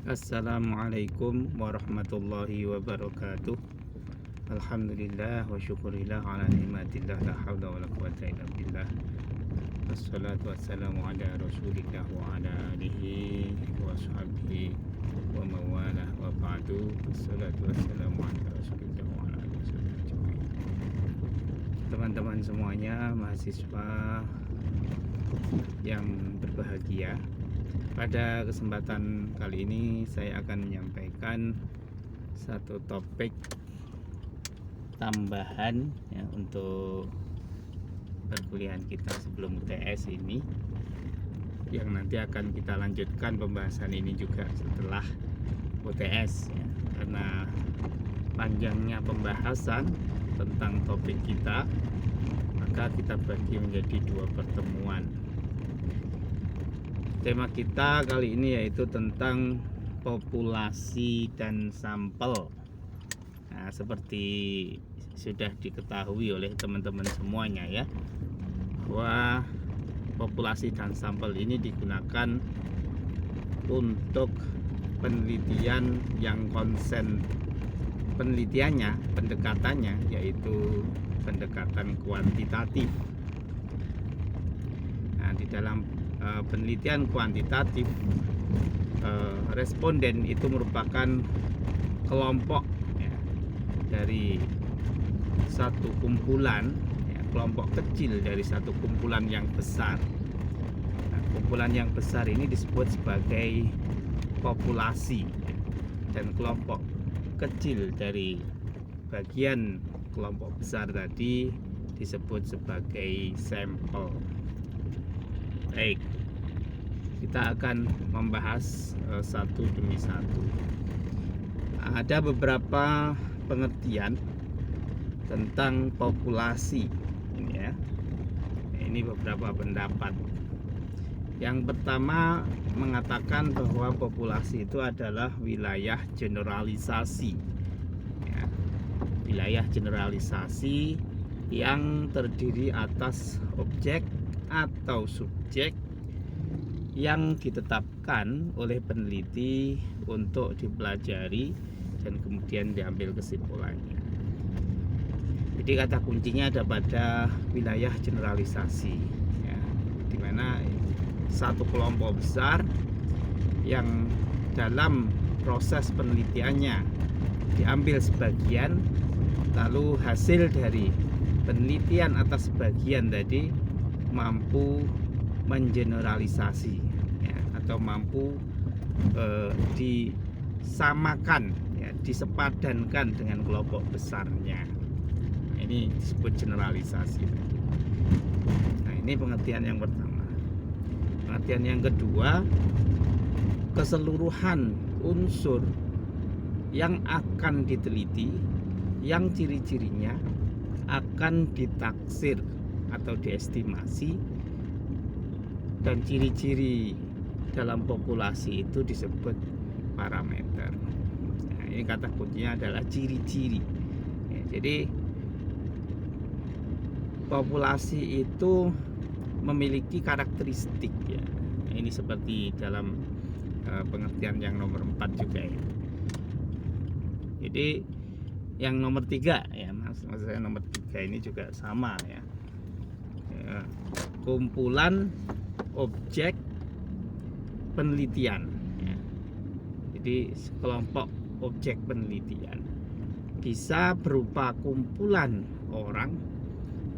Assalamualaikum warahmatullahi wabarakatuh. Alhamdulillah wa syukurillah ala nikmatillah la haula wa la quwata illa billah. Wassalatu wassalamu ala rasulillah wa ala alihi wa sahbihi wa mawalah wa ba'du. Wassalatu wassalamu ala rasulillah wa ala alihi wa sahbihi. Teman-teman semuanya, mahasiswa yang berbahagia, pada kesempatan kali ini saya akan menyampaikan satu topik tambahan ya, untuk perkuliahan kita sebelum UTS ini, yang nanti akan kita lanjutkan pembahasan ini juga setelah UTS ya. Karena panjangnya pembahasan tentang topik kita, maka kita bagi menjadi dua pertemuan. Tema kita kali ini yaitu tentang populasi dan sampel. Nah, seperti sudah diketahui oleh teman-teman semuanya ya, bahwa populasi dan sampel ini digunakan untuk penelitian yang konsen penelitiannya, pendekatannya yaitu pendekatan kuantitatif. Nah, di dalam penelitian kuantitatif, responden itu merupakan kelompok ya, dari satu kumpulan ya, kelompok kecil dari satu kumpulan yang besar. Nah, kumpulan yang besar ini disebut sebagai populasi ya, dan kelompok kecil dari bagian kelompok besar tadi disebut sebagai sampel. Baik, kita akan membahas satu demi satu. Ada beberapa pengertian tentang populasi ini ya. Ini beberapa pendapat. Yang pertama mengatakan bahwa populasi itu adalah wilayah generalisasi ya. Wilayah generalisasi yang terdiri atas objek atau subjek yang ditetapkan oleh peneliti untuk dipelajari dan kemudian diambil kesimpulannya. Jadi kata kuncinya ada pada wilayah generalisasi ya, di mana satu kelompok besar yang dalam proses penelitiannya diambil sebagian, lalu hasil dari penelitian atas sebagian tadi mampu mengeneralisasi ya, atau mampu disamakan ya, disepadankan dengan kelompok besarnya. Nah, ini disebut generalisasi. Nah, ini pengertian yang pertama. Pengertian yang kedua, keseluruhan unsur yang akan diteliti, yang ciri-cirinya akan ditaksir atau diestimasi, dan ciri-ciri dalam populasi itu disebut parameter. Nah, ini kata kuncinya adalah ciri-ciri ya, jadi populasi itu memiliki karakteristik ya. Nah, ini seperti dalam pengertian yang nomor 4 juga ya. Jadi yang nomor 3 ya, maksud saya nomor 3 ini juga sama ya. Kumpulan objek penelitian ya. Jadi sekelompok objek penelitian bisa berupa kumpulan orang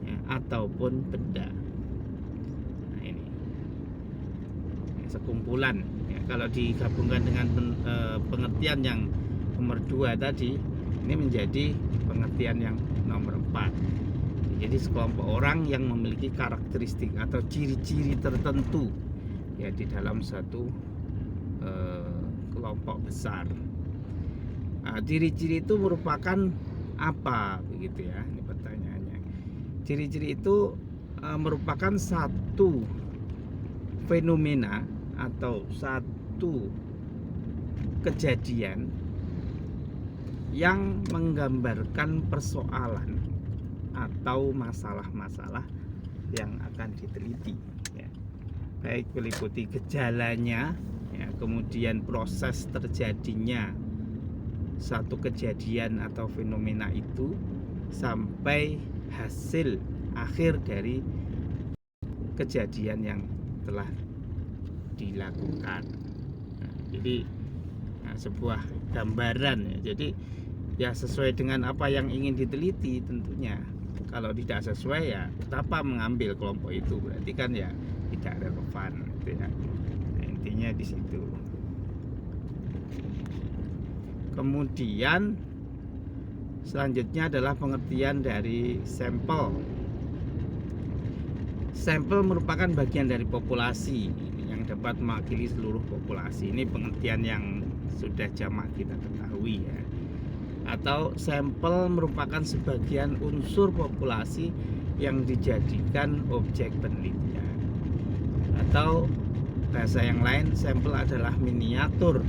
ya, ataupun benda. Nah, ini sekumpulan ya. Kalau digabungkan dengan pengertian yang nomor 2 tadi, ini menjadi pengertian yang nomor 4. Jadi sekelompok orang yang memiliki karakteristik atau ciri-ciri tertentu ya di dalam satu kelompok besar. Nah, ciri-ciri itu merupakan apa begitu ya? Ini pertanyaannya. Ciri-ciri itu merupakan satu fenomena atau satu kejadian yang menggambarkan persoalan atau masalah-masalah yang akan diteliti ya. Baik meliputi gejalanya ya, kemudian proses terjadinya satu kejadian atau fenomena itu, sampai hasil akhir dari kejadian yang telah dilakukan. Nah, jadi sebuah gambaran ya. Jadi ya sesuai dengan apa yang ingin diteliti tentunya. Kalau tidak sesuai ya kenapa mengambil kelompok itu, berarti kan ya tidak relevan gitu ya. Nah, intinya di situ. Kemudian selanjutnya adalah pengertian dari sampel. Sampel merupakan bagian dari populasi yang dapat mewakili seluruh populasi. Ini pengertian yang sudah jamak kita ketahui ya. Atau sampel merupakan sebagian unsur populasi yang dijadikan objek penelitian. Atau bahasa yang lain, sampel adalah miniatur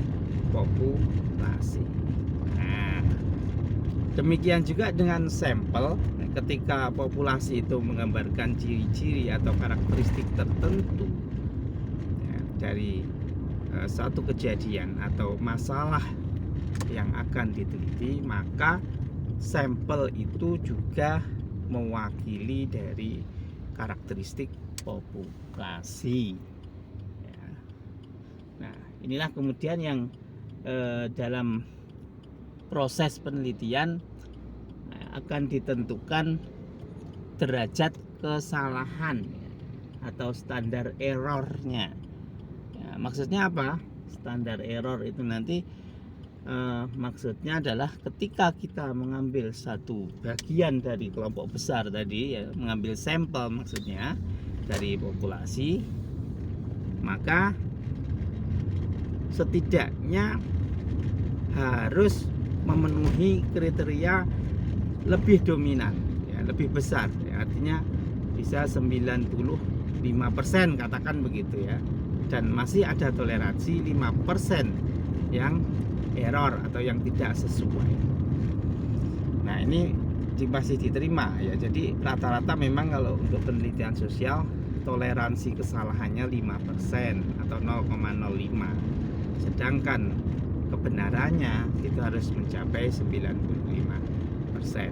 populasi. Nah, demikian juga dengan sampel. Ketika populasi itu menggambarkan ciri-ciri atau karakteristik tertentu ya, dari satu kejadian atau masalah yang akan diteliti, maka sampel itu juga mewakili dari karakteristik populasi ya. Nah, inilah kemudian yang dalam proses penelitian akan ditentukan derajat kesalahan atau standar errornya ya. Maksudnya apa? Standar error itu nanti maksudnya adalah ketika kita mengambil satu bagian dari kelompok besar tadi ya, mengambil sampel maksudnya dari populasi, maka setidaknya harus memenuhi kriteria lebih dominan ya, lebih besar ya, artinya bisa 95% katakan begitu ya, dan masih ada toleransi 5% yang error atau yang tidak sesuai. Nah, ini masih diterima ya. Jadi rata-rata memang kalau untuk penelitian sosial toleransi kesalahannya 5% atau 0,05, sedangkan kebenarannya itu harus mencapai 95%.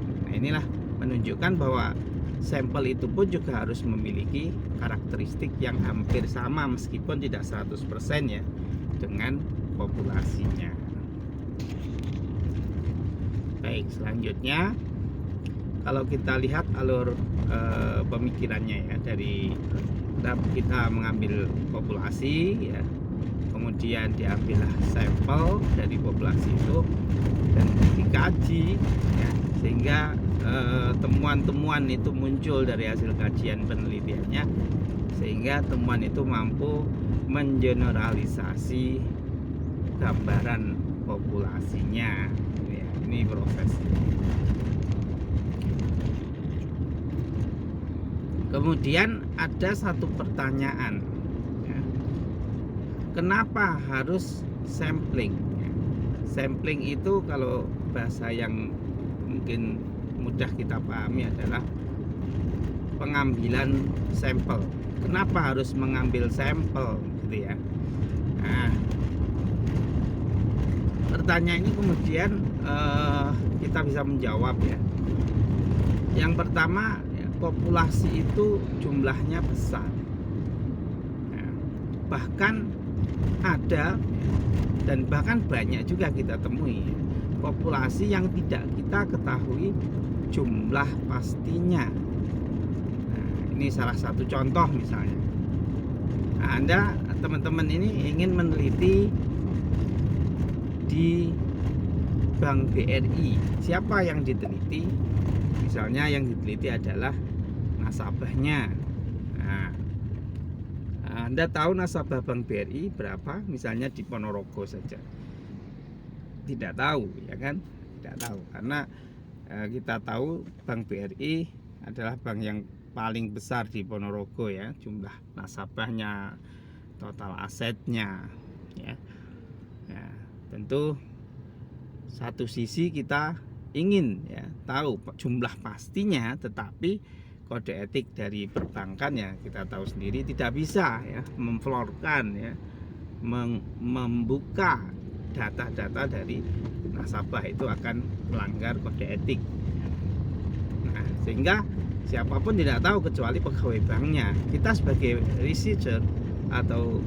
Nah, inilah menunjukkan bahwa sampel itu pun juga harus memiliki karakteristik yang hampir sama meskipun tidak 100% ya dengan populasinya. Baik, selanjutnya kalau kita lihat alur pemikirannya ya, dari kita mengambil populasi ya, kemudian diambillah sampel dari populasi itu dan dikaji ya, sehingga temuan-temuan itu muncul dari hasil kajian penelitiannya, sehingga temuan itu mampu mengeneralisasi gambaran populasinya ya, ini prosesnya. Kemudian ada satu pertanyaan ya, kenapa harus sampling ya? Sampling itu kalau bahasa yang mungkin mudah kita pahami adalah pengambilan sampel. Kenapa harus mengambil sampel gitu ya? Nah, pertanyaan ini kemudian kita bisa menjawab ya. Yang pertama, ya, populasi itu jumlahnya besar ya, bahkan ada dan bahkan banyak juga kita temui populasi yang tidak kita ketahui jumlah pastinya. Nah, ini salah satu contoh misalnya. Nah, Anda teman-teman ini ingin meneliti di Bank BRI, siapa yang diteliti? Misalnya yang diteliti adalah nasabahnya. Nah, Anda tahu nasabah Bank BRI berapa? Misalnya di Ponorogo saja. Tidak tahu, ya kan? Tidak tahu, karena kita tahu Bank BRI adalah bank yang paling besar di Ponorogo ya, jumlah nasabahnya, total asetnya ya. Ya, tentu satu sisi kita ingin ya tahu jumlah pastinya, tetapi kode etik dari perbankan ya kita tahu sendiri tidak bisa ya memflorkan ya membuka data-data dari nasabah itu akan melanggar kode etik. Nah, sehingga siapapun tidak tahu kecuali pegawai banknya. Kita sebagai researcher atau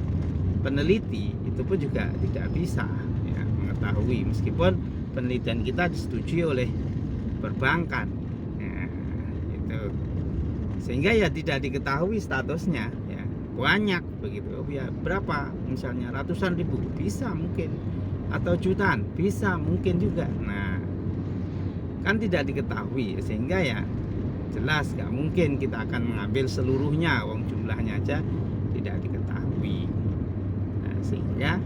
peneliti itu pun juga tidak bisa ya, mengetahui, meskipun penelitian kita disetujui oleh perbankan. Nah, itu sehingga ya tidak diketahui statusnya ya, banyak begitu ya, berapa misalnya ratusan ribu bisa mungkin, atau jutaan bisa mungkin juga. Nah, kan tidak diketahui, sehingga ya jelas nggak mungkin kita akan mengambil seluruhnya, wong jumlahnya aja tidak diketahui. Nah, sehingga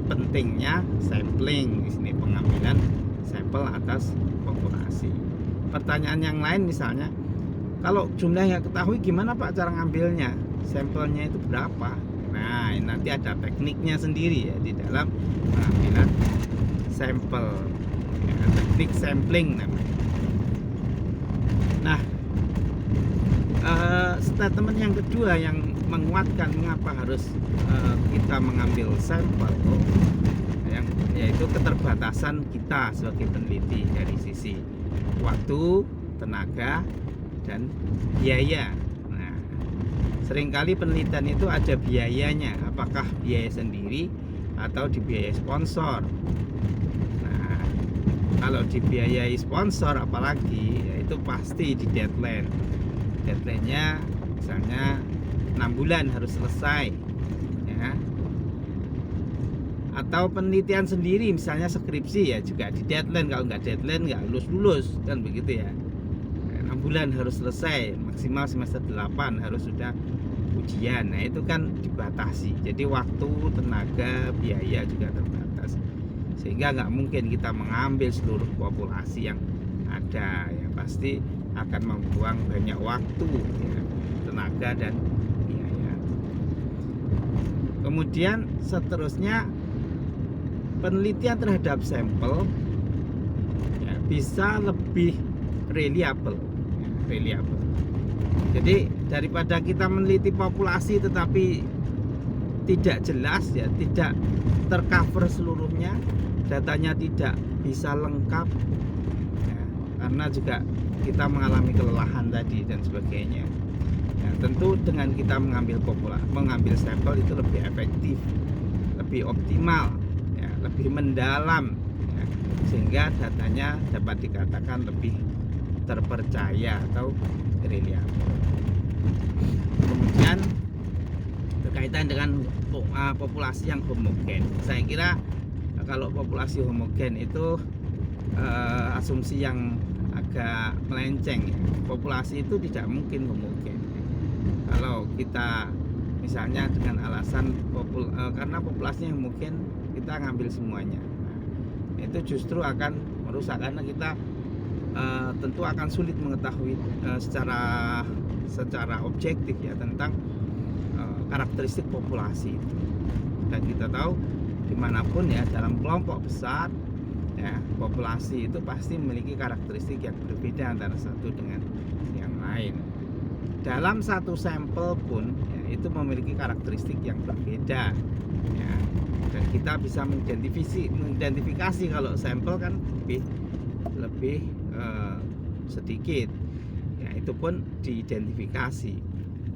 pentingnya sampling di sini, pengambilan sampel atas populasi. Pertanyaan yang lain misalnya, kalau jumlahnya ketahui gimana Pak cara ngambilnya? Sampelnya itu berapa? Nah, nanti ada tekniknya sendiri ya di dalam pengambilan sampel. Ya, teknik sampling namanya. Nah, statement yang kedua yang menguatkan mengapa harus kita mengambil sampel, yaitu keterbatasan kita sebagai peneliti dari sisi waktu, tenaga, dan biaya. Nah, seringkali penelitian itu ada biayanya, apakah biaya sendiri atau dibiayai sponsor. Nah, kalau dibiayai sponsor apalagi, yaitu pasti di deadline. Deadline-nya misalnya 6 bulan harus selesai ya. Atau penelitian sendiri misalnya skripsi ya juga di deadline, kalau nggak deadline nggak lulus kan begitu ya. 6 bulan harus selesai, maksimal semester 8 harus sudah ujian. Nah, itu kan dibatasi, jadi waktu, tenaga, biaya juga terbatas, sehingga nggak mungkin kita mengambil seluruh populasi yang ada ya, pasti akan membuang banyak waktu ya, tenaga, dan biaya. Kemudian seterusnya, penelitian terhadap sampel ya, bisa lebih reliable. Jadi daripada kita meneliti populasi tetapi tidak jelas ya, tidak tercover seluruhnya, datanya tidak bisa lengkap ya, karena juga kita mengalami kelelahan tadi dan sebagainya ya, tentu dengan kita mengambil sampel itu lebih efektif, lebih optimal ya, lebih mendalam ya, sehingga datanya dapat dikatakan lebih terpercaya atau reliable. Kemudian berkaitan dengan populasi yang homogen, saya kira kalau populasi homogen itu asumsi yang agak melenceng ya. Populasi itu tidak mungkin homogen. Kalau kita misalnya dengan alasan karena populasinya homogen kita ngambil semuanya, nah, itu justru akan merusak, karena kita tentu akan sulit mengetahui secara objektif ya tentang karakteristik populasi itu. Dan kita tahu dimanapun ya, dalam kelompok besar ya, populasi itu pasti memiliki karakteristik yang berbeda antara satu dengan yang lain. Dalam satu sampel pun ya, itu memiliki karakteristik yang berbeda ya. Dan kita bisa mengidentifikasi kalau sampel kan lebih sedikit ya, itu pun diidentifikasi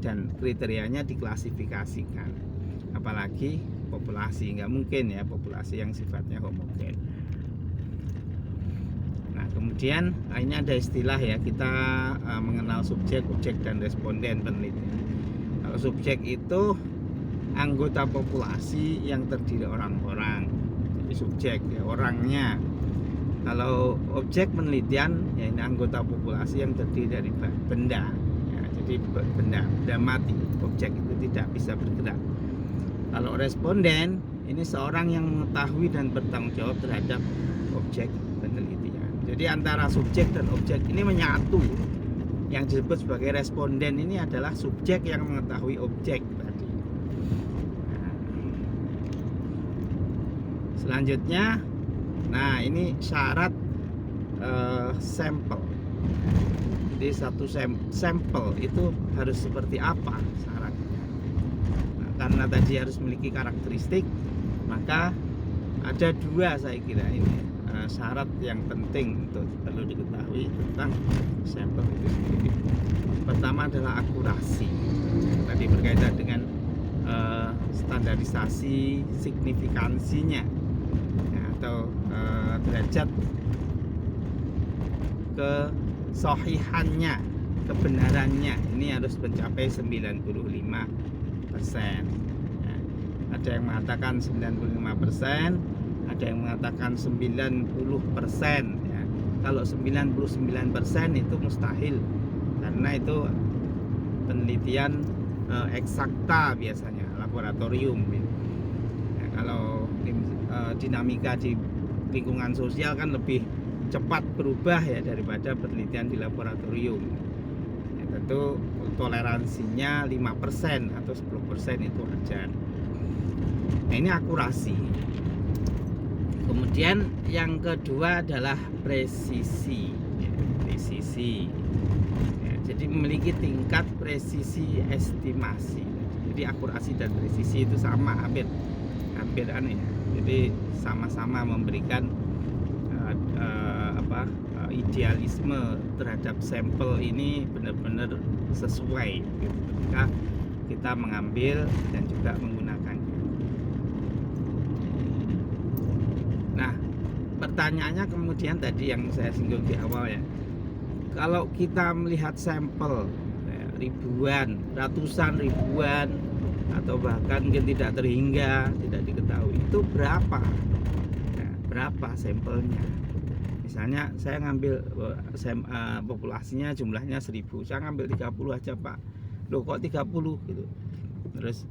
dan kriterianya diklasifikasikan. Apalagi populasi, nggak mungkin ya populasi yang sifatnya homogen. Nah, kemudian ini ada istilah ya, kita mengenal subjek, objek, dan responden penelitian. Kalau subjek itu anggota populasi yang terdiri orang-orang, jadi subjek ya, orangnya. Kalau objek penelitian ya, ini anggota populasi yang terdiri dari benda ya, jadi benda mati, objek itu tidak bisa bergerak. Kalau responden ini seorang yang mengetahui dan bertanggung jawab terhadap objek penelitian. Jadi antara subjek dan objek ini menyatu. Yang disebut sebagai responden ini adalah subjek yang mengetahui objek tadi. Nah, selanjutnya, nah ini syarat sampel. Jadi satu sampel itu harus seperti apa syaratnya. Nah, karena tadi harus memiliki karakteristik, maka ada dua saya kira ini syarat yang penting untuk perlu diketahui tentang sampel itu sendiri. Pertama adalah akurasi, tadi berkaitan dengan standarisasi signifikansinya, ya, atau derajat kesohihannya, kebenarannya ini harus mencapai 95%. Ya, ada yang mengatakan 95%, ada yang mengatakan 90%. Ya. Kalau 99% itu mustahil, karena itu penelitian eksakta biasanya, laboratorium. Ya. Ya, kalau dinamika di lingkungan sosial kan lebih cepat berubah ya daripada penelitian di laboratorium. Ya, tentu toleransinya 5% atau 10% itu wajar. Nah, ini akurasi. Kemudian yang kedua adalah presisi, ya, presisi. Ya, jadi memiliki tingkat presisi estimasi. Jadi akurasi dan presisi itu sama, hampir aneh ya. Jadi sama-sama memberikan idealisme terhadap sampel ini benar-benar sesuai gitu, ketika kita mengambil dan juga menggunakannya. Nah, pertanyaannya kemudian tadi yang saya singgung di awal ya, kalau kita melihat sampel ya, ribuan, ratusan ribuan, atau bahkan mungkin tidak terhingga, tidak diketahui itu berapa ya, berapa sampelnya. Misalnya saya ngambil populasinya jumlahnya 1000, saya ngambil 30 aja Pak. Loh kok 30 gitu. Terus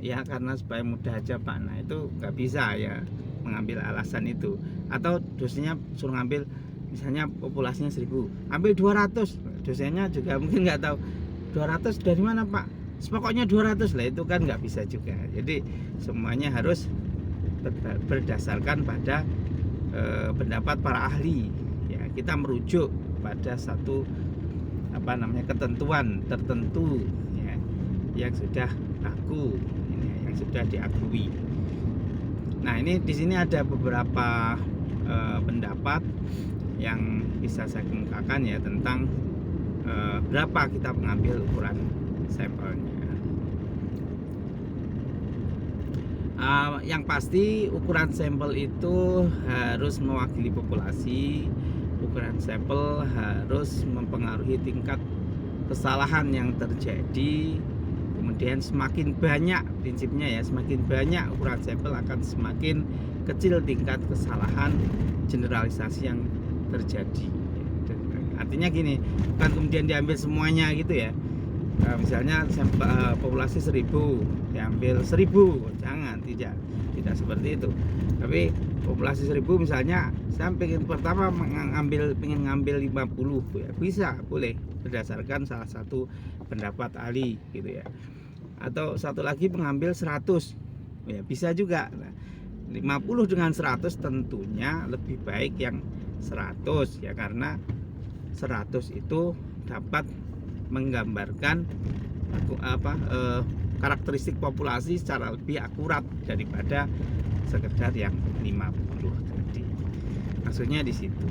ya karena supaya mudah aja Pak. Nah itu nggak bisa ya mengambil alasan itu. Atau dosennya suruh ngambil misalnya populasinya 1000, ambil 200. Dosennya juga mungkin nggak tahu 200 dari mana Pak. Pokoknya 200 lah, itu kan nggak bisa juga. Jadi semuanya harus berdasarkan pada pendapat para ahli ya, kita merujuk pada satu ketentuan tertentu ya, yang sudah laku ya, yang sudah diakui. Nah ini di sini ada beberapa pendapat yang bisa saya kemukakan ya tentang berapa kita mengambil ukuran sampelnya. Yang pasti ukuran sampel itu harus mewakili populasi. Ukuran sampel harus mempengaruhi tingkat kesalahan yang terjadi. Kemudian semakin banyak, prinsipnya ya, semakin banyak ukuran sampel akan semakin kecil tingkat kesalahan generalisasi yang terjadi. Artinya gini, bukan kemudian diambil semuanya gitu ya. Misalnya populasi 1000 diambil 1000, jangan, tidak seperti itu. Tapi populasi 1000 misalnya saya pengen pertama pengen ngambil 50 ya, bisa, boleh berdasarkan salah satu pendapat ahli gitu ya. Atau satu lagi mengambil 100 ya, bisa juga. Nah, 50 dengan 100 tentunya lebih baik yang 100 ya, karena 100 itu dapat menggambarkan karakteristik populasi secara lebih akurat daripada sekedar yang 50 tadi. Maksudnya di situ.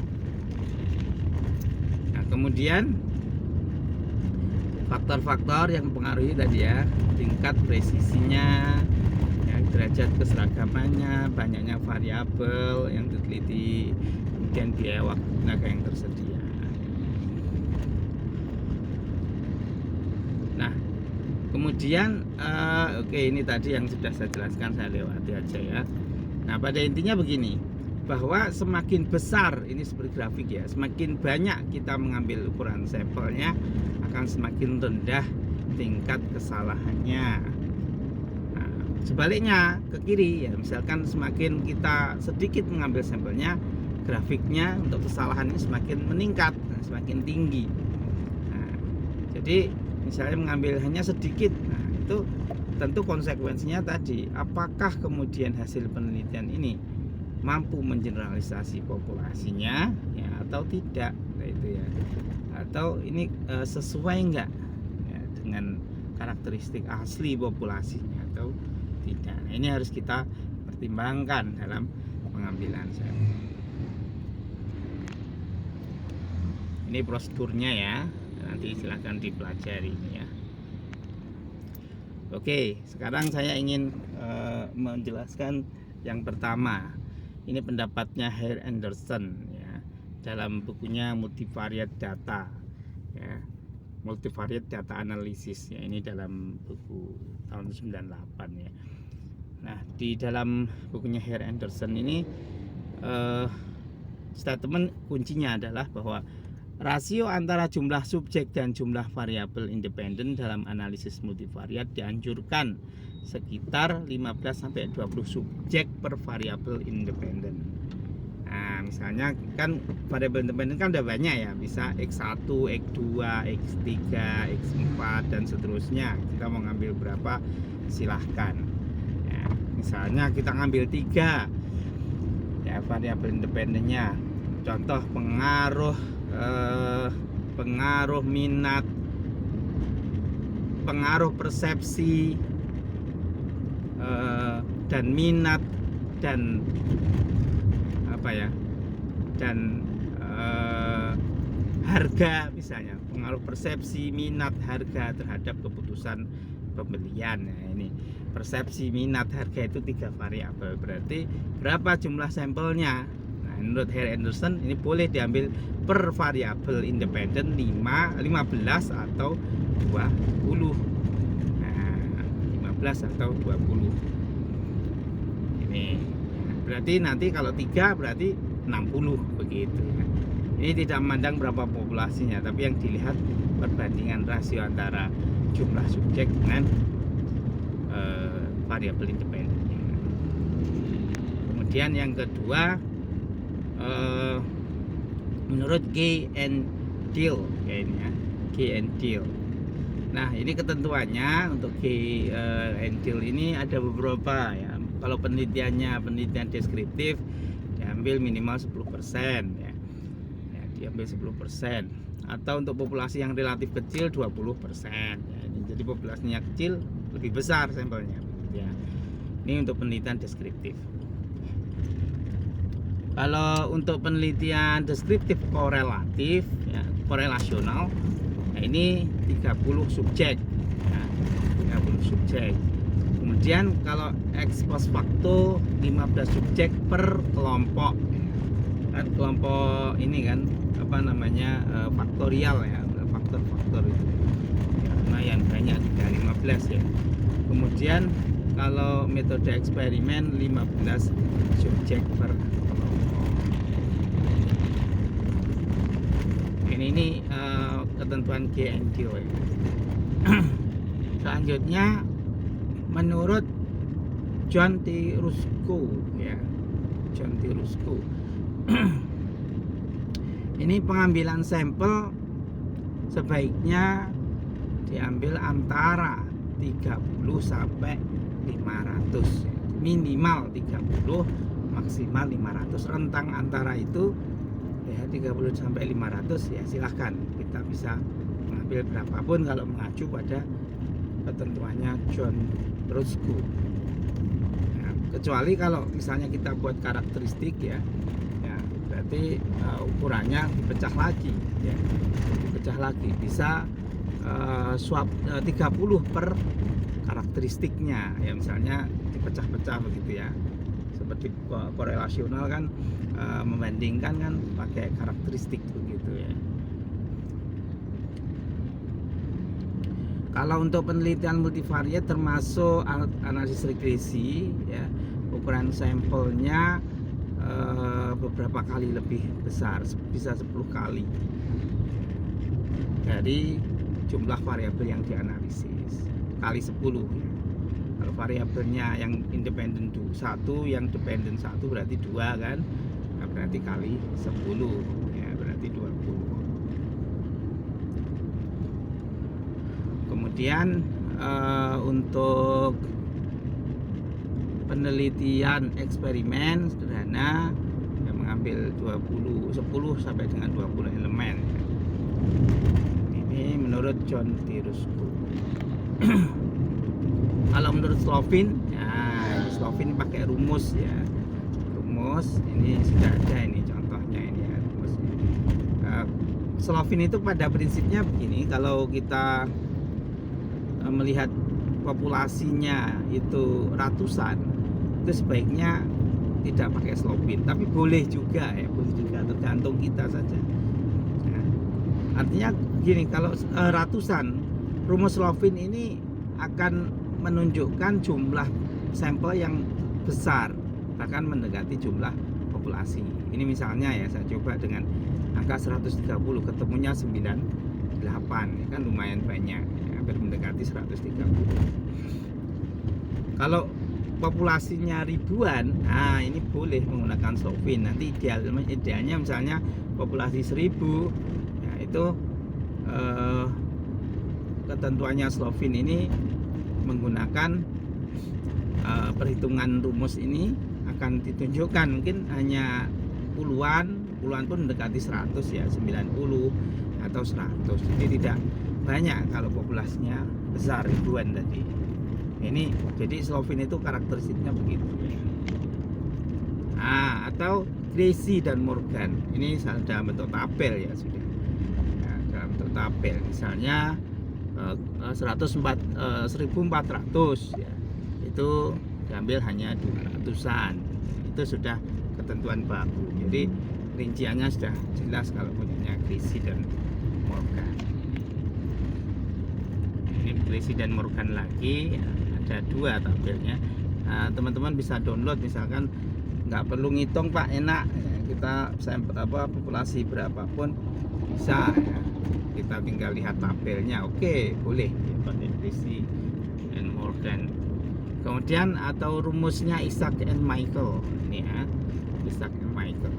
Nah, kemudian faktor-faktor yang mempengaruhi tadi ya, tingkat presisinya, ya, derajat keseragamannya, banyaknya variabel yang diteliti, kemudian biaya waktu tenaga yang tersedia. Nah, kemudian oke, ini tadi yang sudah saya jelaskan, saya lewati aja ya. Nah, pada intinya begini, bahwa semakin besar, ini seperti grafik ya, semakin banyak kita mengambil ukuran sampelnya, akan semakin rendah tingkat kesalahannya. Nah, sebaliknya ke kiri ya, misalkan semakin kita sedikit mengambil sampelnya, grafiknya untuk kesalahannya semakin meningkat, semakin tinggi. Nah, jadi misalnya mengambil hanya sedikit, nah itu tentu konsekuensinya tadi, apakah kemudian hasil penelitian ini mampu mengeneralisasi populasinya ya, atau tidak, nah itu ya, atau ini sesuai enggak ya, dengan karakteristik asli populasinya atau tidak. Nah, ini harus kita pertimbangkan dalam pengambilan sampel. Ini prosedurnya ya, nanti silahkan dipelajari ini ya. Oke, sekarang saya ingin menjelaskan yang pertama. Ini pendapatnya Herr Anderson ya, dalam bukunya Multivariate Data ya, Multivariate Data Analysis ya, ini dalam buku tahun 98 ya. Nah, di dalam bukunya Herr Anderson ini statement kuncinya adalah bahwa rasio antara jumlah subjek dan jumlah variabel independen dalam analisis multivariat dianjurkan sekitar 15-20 subjek per variabel independen. Nah, misalnya kan variabel independen kan udah banyak ya, bisa X1, X2, X3, X4 dan seterusnya. Kita mau ngambil berapa silahkan ya, misalnya kita ngambil 3 ya variabel independennya. Contoh pengaruh minat, pengaruh persepsi dan minat dan dan harga, misalnya pengaruh persepsi, minat, harga terhadap keputusan pembelian. Nah, ini persepsi, minat, harga itu 3 variabel, berarti berapa jumlah sampelnya. Nah, menurut Herr Anderson ini boleh diambil per variabel independen 15 atau 20. Nah, 15 atau 20 ini berarti nanti kalau 3 berarti 60 begitu ya. Ini tidak memandang berapa populasinya, tapi yang dilihat perbandingan rasio antara jumlah subjek dengan variabel independen. Kemudian yang kedua, menurut Gay and Deal kayaknya, Gay and Deal. Nah, ini ketentuannya untuk Gay and Deal ini ada beberapa ya. Kalau penelitian deskriptif diambil minimal 10% ya. Diambil 10%, atau untuk populasi yang relatif kecil 20% ya. Jadi populasinya kecil lebih besar sampelnya ya. Ini untuk penelitian deskriptif. Kalau untuk penelitian deskriptif korelatif ya, korelasional, nah ini 30 subjek ya, 30 subjek. Kemudian kalau ex post facto 15 subjek per kelompok kan, kelompok ini kan faktorial ya, faktor-faktor itu ya, lumayan banyak, 15 ya. Kemudian kalau metode eksperimen 15 subjek per kelompok. Ini ketentuan GNDO ya. Selanjutnya menurut John T. Rusko ya, John T. Rusko ini pengambilan sampel sebaiknya diambil antara 30 sampai 500, minimal 30, maksimal 500. Rentang antara itu ya 30 sampai 500 ya, silahkan kita bisa mengambil berapapun kalau mengacu pada ketentuannya John Rusko. Nah, kecuali kalau misalnya kita buat karakteristik ya, berarti ukurannya dipecah lagi ya, bisa swap 30 per karakteristiknya ya, misalnya dipecah-pecah begitu ya, seperti korelasional kan, membandingkan kan pakai karakteristik begitu ya. Kalau untuk penelitian multivariat termasuk analisis regresi ya, ukuran sampelnya beberapa kali lebih besar, bisa 10 kali dari jumlah variabel yang dianalisis, kali 10 ya. Kalau variabelnya yang independen 1, yang dependen 1 berarti 2 kan, nah, berarti kali 10 ya, berarti 20. Kemudian untuk penelitian eksperimen sederhana yang mengambil 10 sampai dengan 20 elemen. Ini menurut John T. Rusko. Kalau menurut Slovin, ya Slovin pakai rumus ya. Rumus ini sudah ada ini contohnya ini ya rumus. Slovin itu pada prinsipnya begini, kalau kita melihat populasinya itu ratusan, itu sebaiknya tidak pakai Slovin, tapi boleh juga ya, boleh juga, tergantung kita saja. Ya. Artinya gini, kalau ratusan, rumus Slovin ini akan menunjukkan jumlah sampel yang besar, bahkan mendekati jumlah populasi. Ini misalnya ya, saya coba dengan angka 130, ketemunya 98, ya kan lumayan banyak ya, hampir mendekati 130. Kalau populasinya ribuan, nah ini boleh menggunakan Slovin. Nanti idealnya misalnya populasi 1000, ya itu ketentuannya Slovin ini menggunakan perhitungan rumus ini akan ditunjukkan mungkin hanya puluhan pun mendekati 100 ya, 90 atau 100. Jadi tidak banyak kalau populasinya besar, ribuan tadi. Ini jadi Slovin itu karakteristiknya begitu. Atau Gracie dan Morgan. Ini dalam bentuk tabel ya sudah. Nah, dalam bentuk tabel misalnya 1400 ya, itu diambil hanya 200-an. Itu sudah ketentuan baku. Jadi rinciannya sudah jelas kalau punyanya Gracie dan Morgan. Ini Gracie dan Morgan lagi ya, ada dua tabelnya. Teman-teman bisa download, misalkan nggak perlu ngitung Pak, enak ya, kita sampel populasi berapapun bisa ya. Kita tinggal lihat tabelnya, oke boleh ya, pakai Gracie dan Morgan. Kemudian atau rumusnya Isaac and Michael ini ya, Isaac and Michael.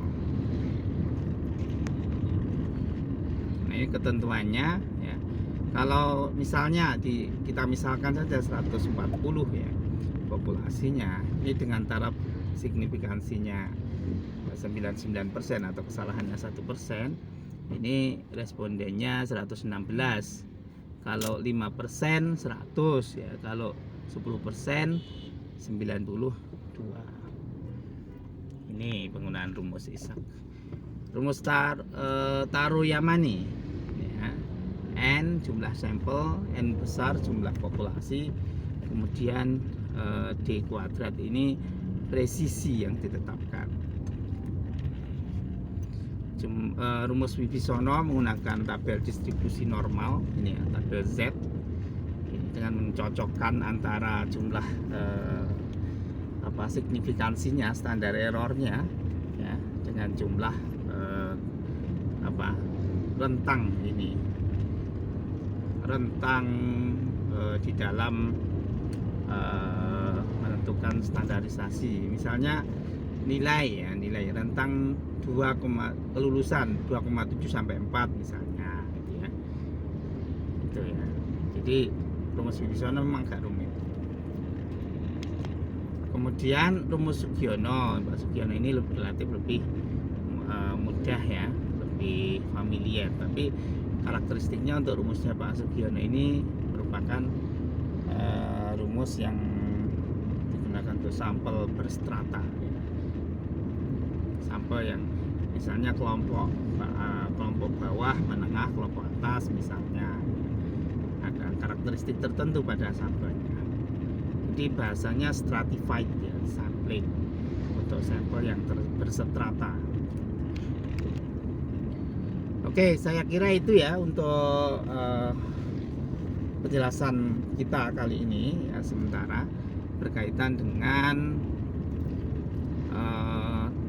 Nah ini ketentuannya ya. Kalau misalnya kita misalkan saja 140 ya populasinya, ini dengan taraf signifikansinya 99% atau kesalahannya 1%, ini respondennya 116. Kalau 5% 100 ya, kalau 10% 92. Ini penggunaan rumus Isaac. Rumus Taro-Yamani ya. N jumlah sampel, N besar jumlah populasi, kemudian D kuadrat ini presisi yang ditetapkan. Rumus Wibisono menggunakan tabel distribusi normal ini ya, tabel Z ini, dengan mencocokkan antara jumlah signifikansinya, standar errornya ya, dengan jumlah rentang ini, rentang di dalam menentukan standarisasi. Misalnya nilai rentang kelulusan 2,7 sampai 4 misalnya gitu ya. Itu ya. Jadi rumus Wibisono memang agak rumit. Kemudian rumus Sugiono, Pak Sugiono ini relatif lebih mudah ya, lebih familiar. Tapi karakteristiknya untuk rumusnya Pak Sugiono ini merupakan rumus yang digunakan untuk sampel berstrata. Sampel yang misalnya kelompok bawah, menengah, kelompok atas misalnya, ada karakteristik tertentu pada sampelnya. Jadi bahasanya stratified ya, sampling untuk sampel yang berstrata. Oke, saya kira itu ya untuk penjelasan kita kali ini ya, sementara berkaitan dengan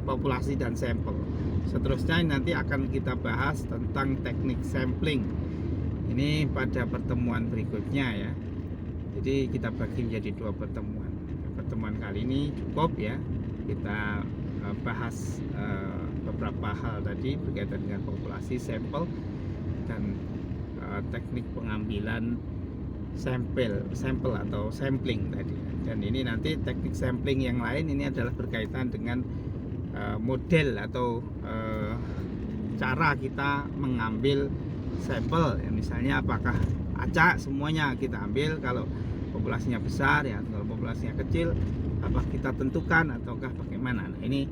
populasi dan sampel. Seterusnya nanti akan kita bahas tentang teknik sampling. Ini pada pertemuan berikutnya ya. Jadi kita bagi menjadi dua pertemuan. Pertemuan kali ini cukup ya. Kita bahas beberapa hal tadi berkaitan dengan populasi, sampel, dan teknik pengambilan sampel atau sampling tadi. Dan ini nanti teknik sampling yang lain ini adalah berkaitan dengan model atau cara kita mengambil sampel ya, misalnya apakah acak semuanya kita ambil. Kalau populasinya besar ya, kalau populasinya kecil apa kita tentukan ataukah bagaimana. Nah, ini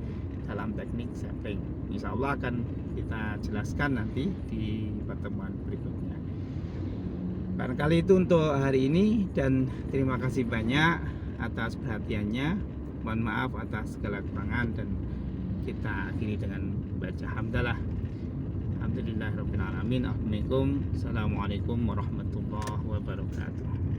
dalam teknik sampling, insya Allah akan kita jelaskan nanti di pertemuan berikutnya. Barangkali itu untuk hari ini, dan terima kasih banyak atas perhatiannya. Mohon maaf atas segala kekurangan, dan kita akhiri dengan baca hamdalah. Alhamdulillahirabbil alamin. Assalamualaikum warahmatullahi wabarakatuh.